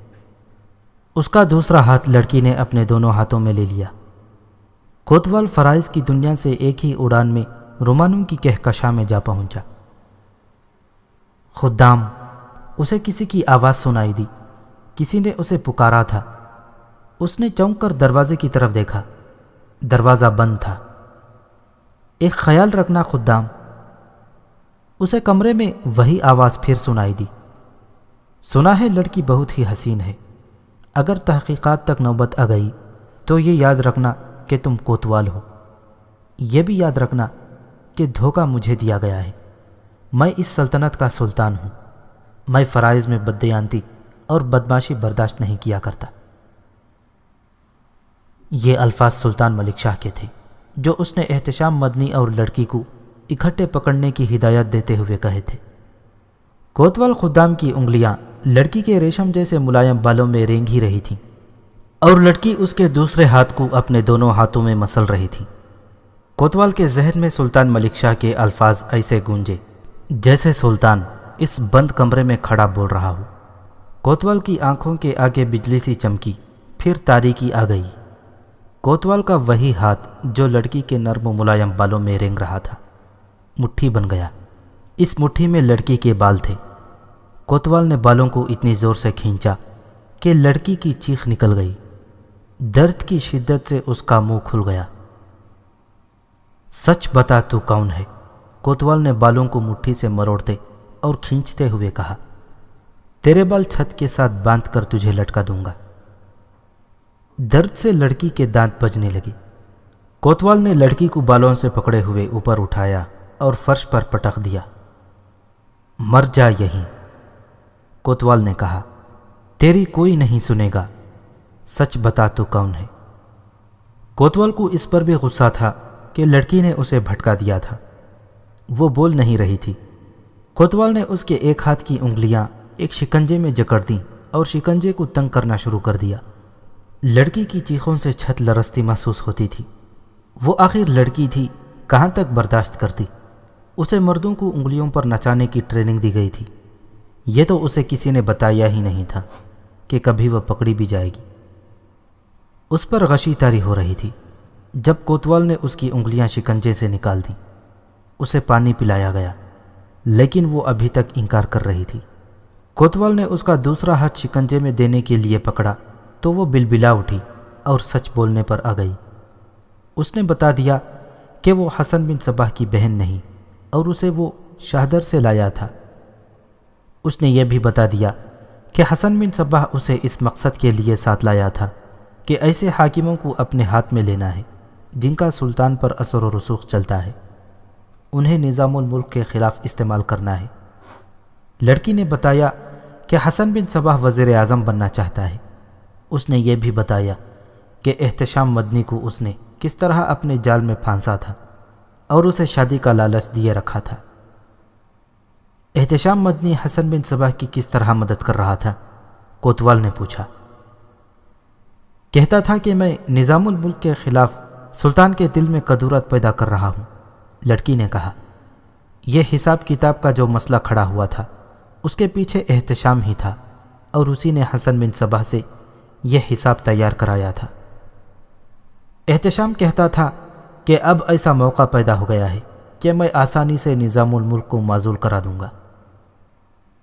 اس کا دوسرا ہاتھ لڑکی نے اپنے دونوں ہاتھوں میں لے لیا۔ کوتوال فرائض کی دنیا سے ایک ہی اڑان میں رومانوں کی کہکشاں میں جا پہنچا۔ خدام، اسے کسی کی آواز سنائی دی، کسی نے اسے پکارا تھا۔ اس نے چونک کر دروازے کی طرف دیکھا، دروازہ بند تھا۔ ایک خیال رکھنا خدام، اسے کمرے میں وہی آواز پھر سنائی دی۔ سنا ہے لڑکی بہت ہی حسین ہے، اگر تحقیقات تک نوبت آ گئی تو یہ یاد رکھنا کہ تم کوتوال ہو۔ یہ بھی یاد رکھنا کہ دھوکہ مجھے دیا گیا ہے، میں اس سلطنت کا سلطان ہوں، میں فرائض میں بددیانتی اور بدماشی برداشت نہیں کیا کرتا۔ یہ الفاظ سلطان ملک شاہ کے تھے جو اس نے احتشام مدنی اور لڑکی کو اکٹھے پکڑنے کی ہدایت دیتے ہوئے کہے تھے۔ کوتوال خدام کی انگلیاں لڑکی کے ریشم جیسے ملائم بالوں میں رینگ ہی رہی تھیں اور لڑکی اس کے دوسرے ہاتھ کو اپنے دونوں ہاتھوں میں مسل رہی تھی۔ کوتوال کے ذہن میں سلطان ملک شاہ کے الفاظ ایسے گونجے جیسے سلطان اس بند کمرے میں کھڑا بول رہا ہو۔ کوتوال کی آنکھوں کے آگے بجلی سی چمکی، پھر تاریکی آ گئی۔ کوتوال کا وہی ہاتھ جو لڑکی کے نرم و ملائم بالوں میں رینگ رہا تھا مٹھی بن گیا۔ اس مٹھی میں لڑکی کے بال تھے۔ کوتوال نے بالوں کو اتنی زور سے کھینچا کہ لڑکی کی چیخ نکل گئی۔ درد کی شدت سے اس کا منہ کھل گیا۔ سچ بتا تو کون ہے؟ کوتوال نے بالوں کو مٹھی سے مروڑتے اور کھینچتے ہوئے کہا۔ تیرے بال چھت کے ساتھ باندھ کر تجھے لٹکا دوں گا۔ درد سے لڑکی کے دانت بجنے لگے۔ کوتوال نے لڑکی کو بالوں سے پکڑے ہوئے اوپر اٹھایا اور فرش پر پٹک دیا۔ مر جا یہیں، کوتوال نے کہا، تیری کوئی نہیں سنے گا، سچ بتا تو کون ہے؟ کوتوال کو اس پر بھی غصہ تھا کہ لڑکی نے اسے بھٹکا دیا تھا۔ وہ بول نہیں رہی تھی۔ کوتوال نے اس کے ایک ہاتھ کی انگلیاں ایک شکنجے میں جکڑ دیں اور شکنجے کو تنگ کرنا شروع کر دیا۔ لڑکی کی چیخوں سے چھت لرزتی محسوس ہوتی تھی۔ وہ آخر لڑکی تھی، کہاں تک برداشت کرتی؟ اسے مردوں کو انگلیوں پر نچانے کی ٹریننگ دی گئی تھی۔ یہ تو اسے کسی نے بتایا ہی نہیں تھا کہ کبھی وہ پکڑی بھی جائے گی۔ اس پر غشی طاری ہو رہی تھی۔ جب کوتوال نے اس کی انگلیاں شکنجے سے نکال دیں، اسے پانی پلایا گیا، لیکن وہ ابھی تک انکار کر رہی تھی۔ کوتوال نے اس کا دوسرا ہاتھ شکنجے میں دینے کے لیے پکڑا تو وہ بلبلا اٹھی اور سچ بولنے پر آ گئی۔ اس نے بتا دیا کہ وہ حسن بن صباح کی بہن نہیں اور اسے وہ شہدر سے لایا تھا۔ اس نے یہ بھی بتا دیا کہ حسن بن صباح اسے اس مقصد کے لیے ساتھ لایا تھا کہ ایسے حاکموں کو اپنے ہاتھ میں لینا ہے جن کا سلطان پر اثر و رسوخ چلتا ہے، انہیں نظام الملک کے خلاف استعمال کرنا ہے۔ لڑکی نے بتایا کہ حسن بن صباح وزیر اعظم بننا چاہتا ہے۔ اس نے یہ بھی بتایا کہ احتشام مدنی کو اس نے کس طرح اپنے جال میں پھانسا تھا اور اسے شادی کا لالچ دیے رکھا تھا۔ احتشام مدنی حسن بن صباح کی کس طرح مدد کر رہا تھا؟ کوتوال نے پوچھا۔ کہتا تھا کہ میں نظام الملک کے خلاف سلطان کے دل میں کدورت پیدا کر رہا ہوں، لڑکی نے کہا۔ یہ حساب کتاب کا جو مسئلہ کھڑا ہوا تھا اس کے پیچھے احتشام ہی تھا اور اسی نے حسن بن صباح سے یہ حساب تیار کرایا تھا۔ احتشام کہتا تھا کہ اب ایسا موقع پیدا ہو گیا ہے کہ میں آسانی سے نظام الملک کو معزول کرا دوں گا۔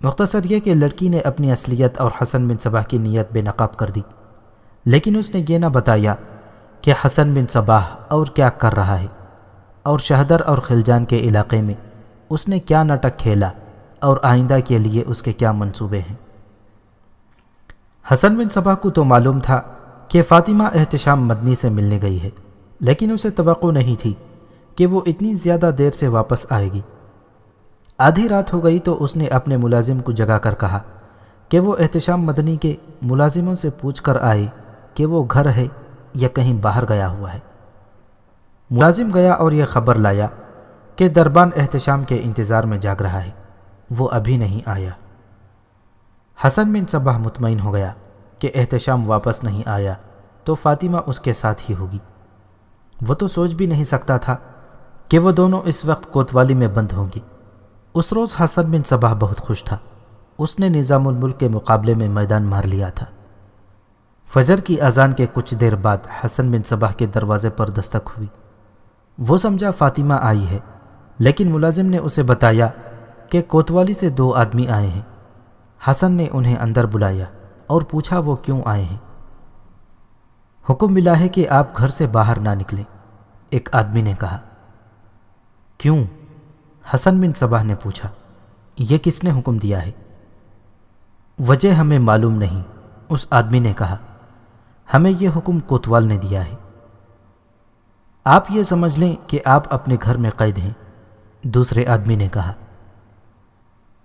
مختصر یہ کہ لڑکی نے اپنی اصلیت اور حسن بن صباح کی نیت بے نقاب کر دی، لیکن اس نے یہ نہ بتایا کہ حسن بن صباح اور کیا کر رہا ہے اور شہدر اور خلجان کے علاقے میں اس نے کیا ناٹک کھیلا اور آئندہ کے لیے اس کے کیا منصوبے ہیں۔ حسن بن صبا کو تو معلوم تھا کہ فاطمہ احتشام مدنی سے ملنے گئی ہے، لیکن اسے توقع نہیں تھی کہ وہ اتنی زیادہ دیر سے واپس آئے گی۔ آدھی رات ہو گئی تو اس نے اپنے ملازم کو جگا کر کہا کہ وہ احتشام مدنی کے ملازموں سے پوچھ کر آئے کہ وہ گھر ہے یا کہیں باہر گیا ہوا ہے۔ ملازم گیا اور یہ خبر لایا کہ دربان احتشام کے انتظار میں جاگ رہا ہے، وہ ابھی نہیں آیا۔ حسن بن صبا مطمئن ہو گیا کہ احتشام واپس نہیں آیا تو فاطمہ اس کے ساتھ ہی ہوگی۔ وہ تو سوچ بھی نہیں سکتا تھا کہ وہ دونوں اس وقت کوتوالی میں بند ہوں گی۔ اس روز حسن بن صبا بہت خوش تھا، اس نے نظام الملک کے مقابلے میں میدان مار لیا تھا۔ فجر کی اذان کے کچھ دیر بعد حسن بن صبا کے دروازے پر دستک ہوئی۔ وہ سمجھا فاطمہ آئی ہے، لیکن ملازم نے اسے بتایا کہ کوتوالی سے 2 آدمی آئے ہیں۔ حسن نے انہیں اندر بلایا اور پوچھا وہ کیوں آئے ہیں۔ حکم ملا ہے کہ آپ گھر سے باہر نہ نکلیں، ایک آدمی نے کہا۔ کیوں؟ حسن بن صبا نے پوچھا۔ یہ کس نے حکم دیا ہے؟ وجہ ہمیں معلوم نہیں، اس آدمی نے کہا۔ ہمیں یہ حکم کوتوال نے دیا ہے۔ آپ یہ سمجھ لیں کہ آپ اپنے گھر میں قید ہیں، دوسرے آدمی نے کہا۔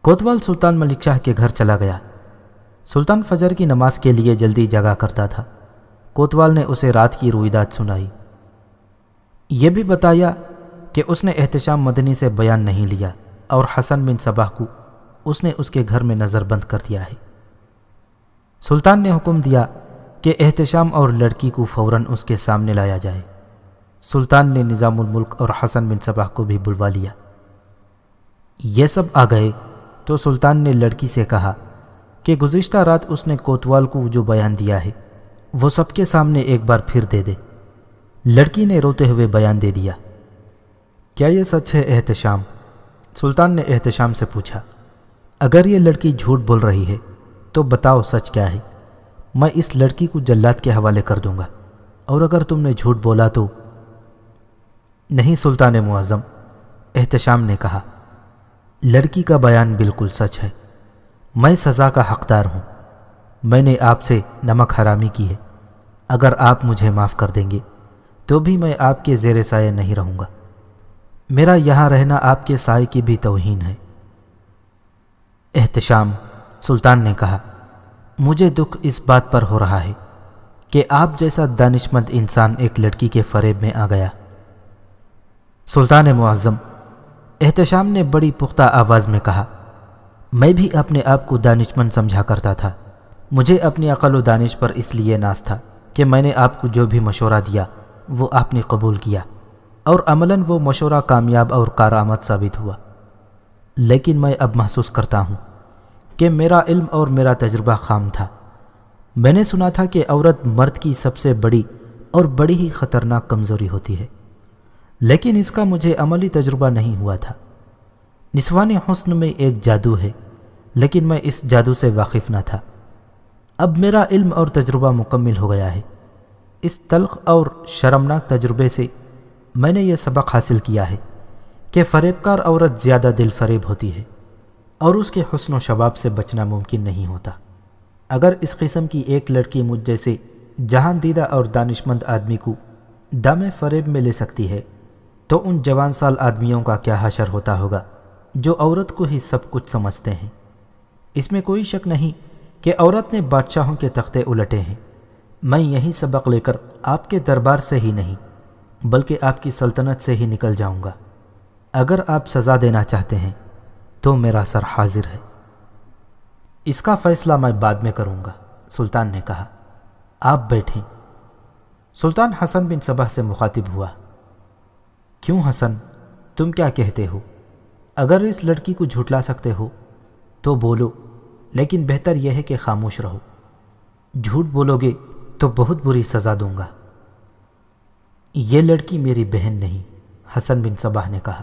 کوتوال سلطان ملک شاہ کے گھر چلا گیا۔ سلطان فجر کی نماز کے لیے جلدی جگا کرتا تھا۔ کوتوال نے اسے رات کی رویداد سنائی۔ یہ بھی بتایا کہ اس نے احتشام مدنی سے بیان نہیں لیا اور حسن بن صبا کو اس نے اس کے گھر میں نظر بند کر دیا ہے۔ سلطان نے حکم دیا کہ احتشام اور لڑکی کو فوراً اس کے سامنے لایا جائے۔ سلطان نے نظام الملک اور حسن بن صبا کو بھی بلوا لیا۔ یہ سب آ گئے تو سلطان نے لڑکی سے کہا کہ گزشتہ رات اس نے کوتوال کو جو بیان دیا ہے وہ سب کے سامنے ایک بار پھر دے دے۔ لڑکی نے روتے ہوئے بیان دے دیا۔ کیا یہ سچ ہے احتشام؟ سلطان نے احتشام سے پوچھا۔ اگر یہ لڑکی جھوٹ بول رہی ہے تو بتاؤ سچ کیا ہے، میں اس لڑکی کو جلاد کے حوالے کر دوں گا، اور اگر تم نے جھوٹ بولا تو… نہیں سلطان معظم، احتشام نے کہا، لڑکی کا بیان بالکل سچ ہے، میں سزا کا حقدار ہوں، میں نے آپ سے نمک حرامی کی ہے، اگر آپ مجھے معاف کر دیں گے تو بھی میں آپ کے زیر سایہ نہیں رہوں گا، میرا یہاں رہنا آپ کے سائے کی بھی توہین ہے۔ احتشام، سلطان نے کہا، مجھے دکھ اس بات پر ہو رہا ہے کہ آپ جیسا دانشمند انسان ایک لڑکی کے فریب میں آ گیا۔ سلطان معظم، احتشام نے بڑی پختہ آواز میں کہا، میں بھی اپنے آپ کو دانشمند سمجھا کرتا تھا، مجھے اپنی عقل و دانش پر اس لیے ناز تھا کہ میں نے آپ کو جو بھی مشورہ دیا وہ آپ نے قبول کیا، اور عملاً وہ مشورہ کامیاب اور کارآمد ثابت ہوا، لیکن میں اب محسوس کرتا ہوں کہ میرا علم اور میرا تجربہ خام تھا۔ میں نے سنا تھا کہ عورت مرد کی سب سے بڑی اور بڑی ہی خطرناک کمزوری ہوتی ہے، لیکن اس کا مجھے عملی تجربہ نہیں ہوا تھا۔ نسوان حسن میں ایک جادو ہے، لیکن میں اس جادو سے واقف نہ تھا۔ اب میرا علم اور تجربہ مکمل ہو گیا ہے۔ اس تلخ اور شرمناک تجربے سے میں نے یہ سبق حاصل کیا ہے کہ فریب کار عورت زیادہ دل فریب ہوتی ہے، اور اس کے حسن و شباب سے بچنا ممکن نہیں ہوتا۔ اگر اس قسم کی ایک لڑکی مجھ جیسے جہان دیدہ اور دانشمند آدمی کو دام فریب میں لے سکتی ہے تو ان جوان سال آدمیوں کا کیا حشر ہوتا ہوگا جو عورت کو ہی سب کچھ سمجھتے ہیں۔ اس میں کوئی شک نہیں کہ عورت نے بادشاہوں کے تختے الٹے ہیں۔ میں یہی سبق لے کر آپ کے دربار سے ہی نہیں بلکہ آپ کی سلطنت سے ہی نکل جاؤں گا۔ اگر آپ سزا دینا چاہتے ہیں تو میرا سر حاضر ہے۔ اس کا فیصلہ میں بعد میں کروں گا، سلطان نے کہا، آپ بیٹھیں۔ سلطان حسن بن صبا سے مخاطب ہوا۔ کیوں حسن، تم کیا کہتے ہو؟ اگر اس لڑکی کو جھٹلا سکتے ہو تو بولو، لیکن بہتر یہ ہے کہ خاموش رہو۔ جھوٹ بولو گے تو بہت بری سزا دوں گا۔ یہ لڑکی میری بہن نہیں، حسن بن صبا نے کہا،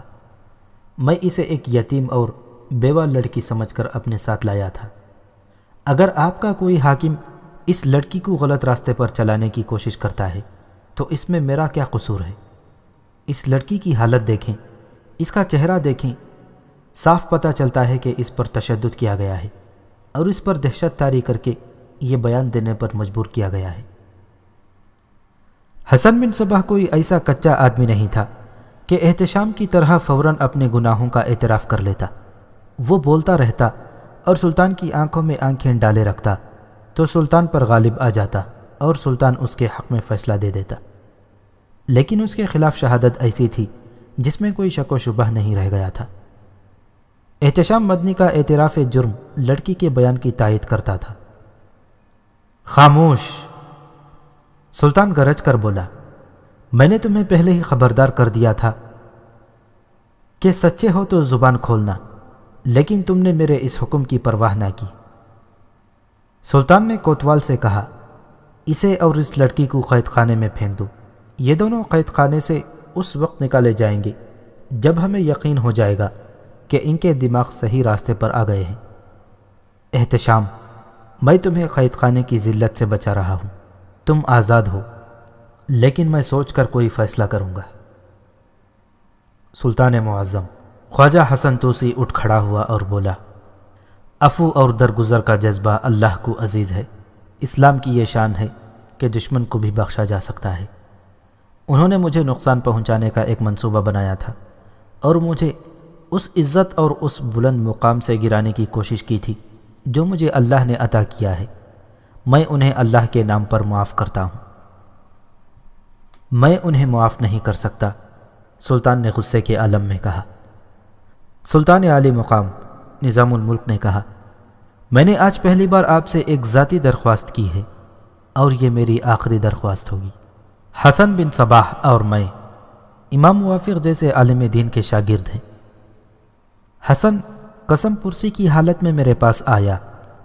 میں اسے ایک یتیم اور بیوہ لڑکی سمجھ کر اپنے ساتھ لایا تھا۔ اگر آپ کا کوئی حاکم اس لڑکی کو غلط راستے پر چلانے کی کوشش کرتا ہے تو اس میں میرا کیا قصور ہے؟ اس لڑکی کی حالت دیکھیں، اس کا چہرہ دیکھیں، صاف پتہ چلتا ہے کہ اس پر تشدد کیا گیا ہے اور اس پر دہشت طاری کر کے یہ بیان دینے پر مجبور کیا گیا ہے۔ حسن بن صباح کوئی ایسا کچا آدمی نہیں تھا کہ احتشام کی طرح فوراً اپنے گناہوں کا اعتراف کر لیتا۔ وہ بولتا رہتا اور سلطان کی آنکھوں میں آنکھیں ڈالے رکھتا تو سلطان پر غالب آ جاتا اور سلطان اس کے حق میں فیصلہ دے دیتا، لیکن اس کے خلاف شہادت ایسی تھی جس میں کوئی شک و شبہ نہیں رہ گیا تھا۔ احتشام مدنی کا اعتراف جرم لڑکی کے بیان کی تائید کرتا تھا۔ خاموش! سلطان گرج کر بولا، میں نے تمہیں پہلے ہی خبردار کر دیا تھا کہ سچے ہو تو زبان کھولنا، لیکن تم نے میرے اس حکم کی پرواہ نہ کی۔ سلطان نے کوتوال سے کہا، اسے اور اس لڑکی کو قید خانے میں پھینک دو۔ یہ دونوں قید خانے سے اس وقت نکالے جائیں گے جب ہمیں یقین ہو جائے گا کہ ان کے دماغ صحیح راستے پر آ گئے ہیں۔ احتشام، میں تمہیں قید خانے کی ذلت سے بچا رہا ہوں، تم آزاد ہو، لیکن میں سوچ کر کوئی فیصلہ کروں گا۔ سلطان معظم خواجہ حسن توسی اٹھ کھڑا ہوا اور بولا، عفو اور درگزر کا جذبہ اللہ کو عزیز ہے۔ اسلام کی یہ شان ہے کہ دشمن کو بھی بخشا جا سکتا ہے۔ انہوں نے مجھے نقصان پہنچانے کا ایک منصوبہ بنایا تھا اور مجھے اس عزت اور اس بلند مقام سے گرانے کی کوشش کی تھی جو مجھے اللہ نے عطا کیا ہے۔ میں انہیں اللہ کے نام پر معاف کرتا ہوں۔ میں انہیں معاف نہیں کر سکتا، سلطان نے غصے کے عالم میں کہا۔ سلطان عالی مقام نظام الملک نے کہا، میں نے آج پہلی بار آپ سے ایک ذاتی درخواست کی ہے اور یہ میری آخری درخواست ہوگی۔ حسن بن صباح اور میں امام موافق جیسے عالم دین کے شاگرد ہیں۔ حسن قسم پرسی کی حالت میں میرے پاس آیا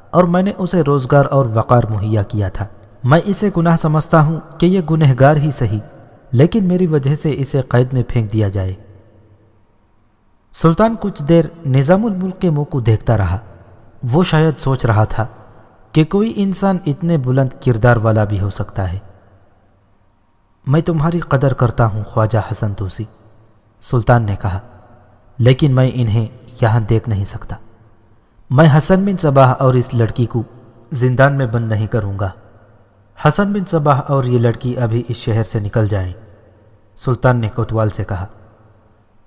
اور میں نے اسے روزگار اور وقار مہیا کیا تھا۔ میں اسے گناہ سمجھتا ہوں کہ یہ گنہگار ہی صحیح، لیکن میری وجہ سے اسے قید میں پھینک دیا جائے۔ سلطان کچھ دیر نظام الملک کے منہ کو دیکھتا رہا۔ وہ شاید سوچ رہا تھا کہ کوئی انسان اتنے بلند کردار والا بھی ہو سکتا ہے۔ میں تمہاری قدر کرتا ہوں خواجہ حسن توسی، سلطان نے کہا، لیکن میں انہیں یہاں دیکھ نہیں سکتا۔ میں حسن بن صباح اور اس لڑکی کو زندان میں بند نہیں کروں گا۔ حسن بن صباح اور یہ لڑکی ابھی اس شہر سے نکل جائیں۔ سلطان نے کوتوال سے کہا،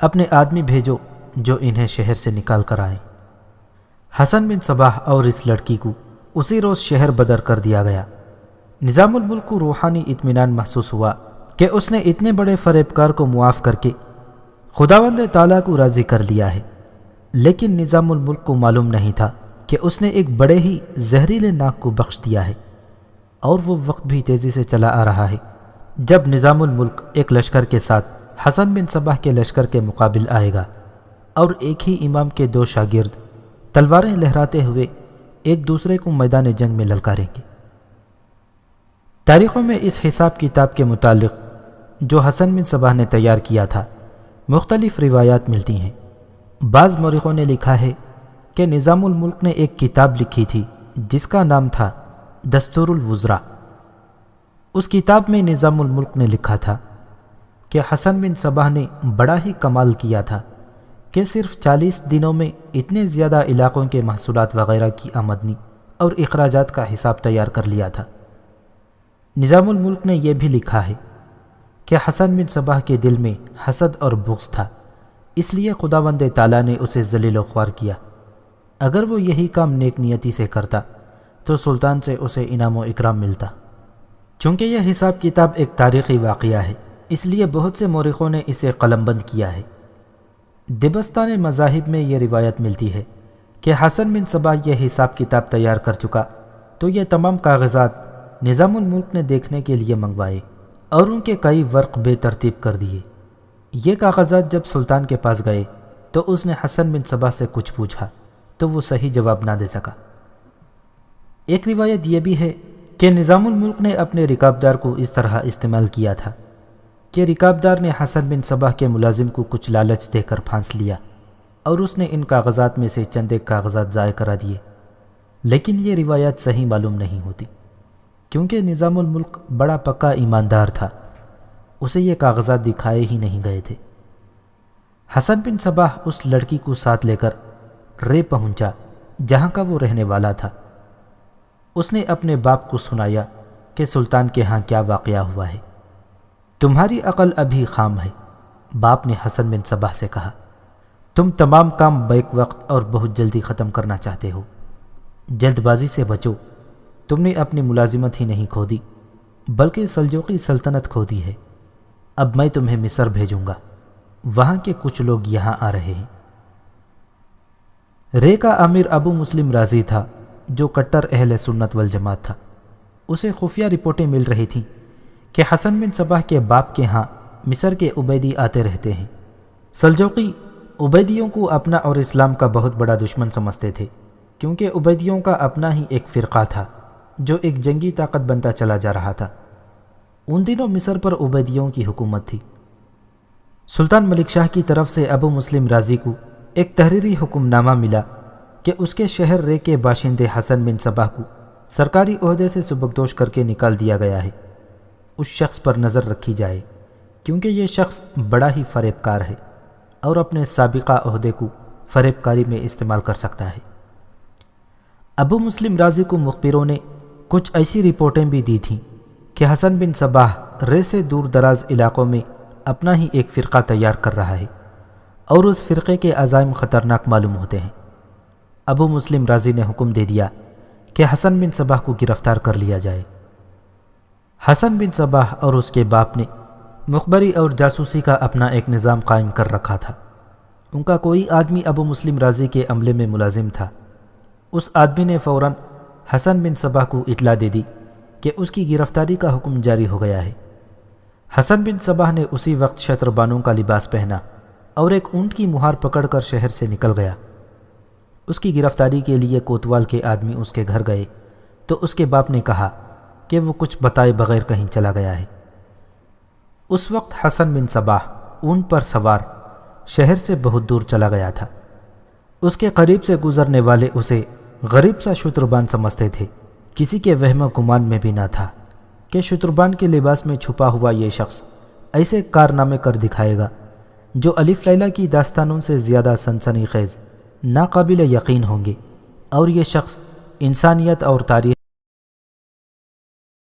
اپنے آدمی بھیجو جو انہیں شہر سے نکال کر آئیں۔ حسن بن صباح اور اس لڑکی کو اسی روز شہر بدر کر دیا گیا۔ نظام الملک کو روحانی اطمینان محسوس ہوا کہ اس نے اتنے بڑے فریب کار کو معاف کر کے خداوند تعالیٰ کو راضی کر لیا ہے، لیکن نظام الملک کو معلوم نہیں تھا کہ اس نے ایک بڑے ہی زہریلے ناگ کو بخش دیا ہے، اور وہ وقت بھی تیزی سے چلا آ رہا ہے جب نظام الملک ایک لشکر کے ساتھ حسن بن صباح کے لشکر کے مقابل آئے گا، اور ایک ہی امام کے دو شاگرد تلواریں لہراتے ہوئے ایک دوسرے کو میدان جنگ میں للکاریں گے۔ تاریخوں میں اس حساب کتاب کے متعلق جو حسن بن صباح نے تیار کیا تھا مختلف روایات ملتی ہیں۔ بعض مورخوں نے لکھا ہے کہ نظام الملک نے ایک کتاب لکھی تھی جس کا نام تھا دستور الوزراء۔ اس کتاب میں نظام الملک نے لکھا تھا کہ حسن بن صباح نے بڑا ہی کمال کیا تھا کہ صرف 40 دنوں میں اتنے زیادہ علاقوں کے محصولات وغیرہ کی آمدنی اور اخراجات کا حساب تیار کر لیا تھا۔ نظام الملک نے یہ بھی لکھا ہے کہ حسن بن صباح کے دل میں حسد اور بغض تھا، اس لیے خداوند تعالیٰ نے اسے ذلیل و خوار کیا۔ اگر وہ یہی کام نیک نیتی سے کرتا تو سلطان سے اسے انعام و اکرام ملتا۔ چونکہ یہ حساب کتاب ایک تاریخی واقعہ ہے، اس لیے بہت سے مورخوں نے اسے قلم بند کیا ہے۔ دبستان مذاہب میں یہ روایت ملتی ہے کہ حسن بن صباح یہ حساب کتاب تیار کر چکا تو یہ تمام کاغذات نظام الملک نے دیکھنے کے لیے منگوائے اور ان کے کئی ورق بے ترتیب کر دیے۔ یہ کاغذات جب سلطان کے پاس گئے تو اس نے حسن بن صباح سے کچھ پوچھا تو وہ صحیح جواب نہ دے سکا۔ ایک روایت یہ بھی ہے کہ نظام الملک نے اپنے رکابدار کو اس طرح استعمال کیا تھا کہ رکابدار نے حسن بن صباح کے ملازم کو کچھ لالچ دے کر پھانس لیا اور اس نے ان کاغذات میں سے چند ایک کاغذات ضائع کرا دیے، لیکن یہ روایت صحیح معلوم نہیں ہوتی کیونکہ نظام الملک بڑا پکا ایماندار تھا، اسے یہ کاغذات دکھائے ہی نہیں گئے تھے۔ حسن بن صباح اس لڑکی کو ساتھ لے کر رے پہنچا جہاں کا وہ رہنے والا تھا۔ اس نے اپنے باپ کو سنایا کہ سلطان کے ہاں کیا واقعہ ہوا ہے۔ تمہاری عقل ابھی خام ہے، باپ نے حسن بن صباح سے کہا۔ تم تمام کام بیک وقت اور بہت جلدی ختم کرنا چاہتے ہو۔ جلد بازی سے بچو، تم نے اپنی ملازمت ہی نہیں کھو دی بلکہ سلجوقی سلطنت کھو دی ہے۔ اب میں تمہیں مصر بھیجوں گا، وہاں کے کچھ لوگ یہاں آ رہے ہیں۔ رے کا امیر ابو مسلم رازی تھا جو کٹر اہل سنت والجماعت تھا۔ اسے خفیہ رپورٹیں مل رہی تھیں کہ حسن بن صباح کے باپ کے ہاں مصر کے عبیدی آتے رہتے ہیں۔ سلجوقی عبیدیوں کو اپنا اور اسلام کا بہت بڑا دشمن سمجھتے تھے، کیونکہ عبیدیوں کا اپنا ہی ایک فرقہ تھا جو ایک جنگی طاقت بنتا چلا جا رہا تھا۔ ان دنوں مصر پر عبیدیوں کی حکومت تھی۔ سلطان ملک شاہ کی طرف سے ابو مسلم رازی کو ایک تحریری حکم نامہ ملا کہ اس کے شہر رے کے باشندے حسن بن صباح کو سرکاری عہدے سے سبکدوش کر کے نکال دیا گیا ہے۔ اس شخص پر نظر رکھی جائے کیونکہ یہ شخص بڑا ہی فریب کار ہے اور اپنے سابقہ عہدے کو فریب کاری میں استعمال کر سکتا ہے۔ ابو مسلم رازی کو مخبروں نے کچھ ایسی رپورٹیں بھی دی تھیں کہ حسن بن صباح رے سے دور دراز علاقوں میں اپنا ہی ایک فرقہ تیار کر رہا ہے اور اس فرقے کے عزائم خطرناک معلوم ہوتے ہیں۔ ابو مسلم رازی نے حکم دے دیا کہ حسن بن صباح کو گرفتار کر لیا جائے۔ حسن بن صباح اور اس کے باپ نے مخبری اور جاسوسی کا اپنا ایک نظام قائم کر رکھا تھا۔ ان کا کوئی آدمی ابو مسلم رازی کے عملے میں ملازم تھا۔ اس آدمی نے فوراً حسن بن صباح کو اطلاع دے دی کہ اس کی گرفتاری کا حکم جاری ہو گیا ہے۔ حسن بن صباح نے اسی وقت شتربانوں کا لباس پہنا اور ایک اونٹ کی مہار پکڑ کر شہر سے نکل گیا۔ اس کی گرفتاری کے لیے کوتوال کے آدمی اس کے گھر گئے تو اس کے باپ نے کہا کہ وہ کچھ بتائے بغیر کہیں چلا گیا ہے۔ اس وقت حسن بن صباح اونٹ پر سوار شہر سے بہت دور چلا گیا تھا۔ اس کے قریب سے گزرنے والے اسے غریب سا شتربان سمجھتے تھے۔ کسی کے وہم و گمان میں بھی نہ تھا کہ شتربان کے لباس میں چھپا ہوا یہ شخص ایسے کارنامے کر دکھائے گا جو الف لیلہ کی داستانوں سے زیادہ سنسنی خیز ناقابل یقین ہوں گے، اور یہ شخص انسانیت اور تاریخ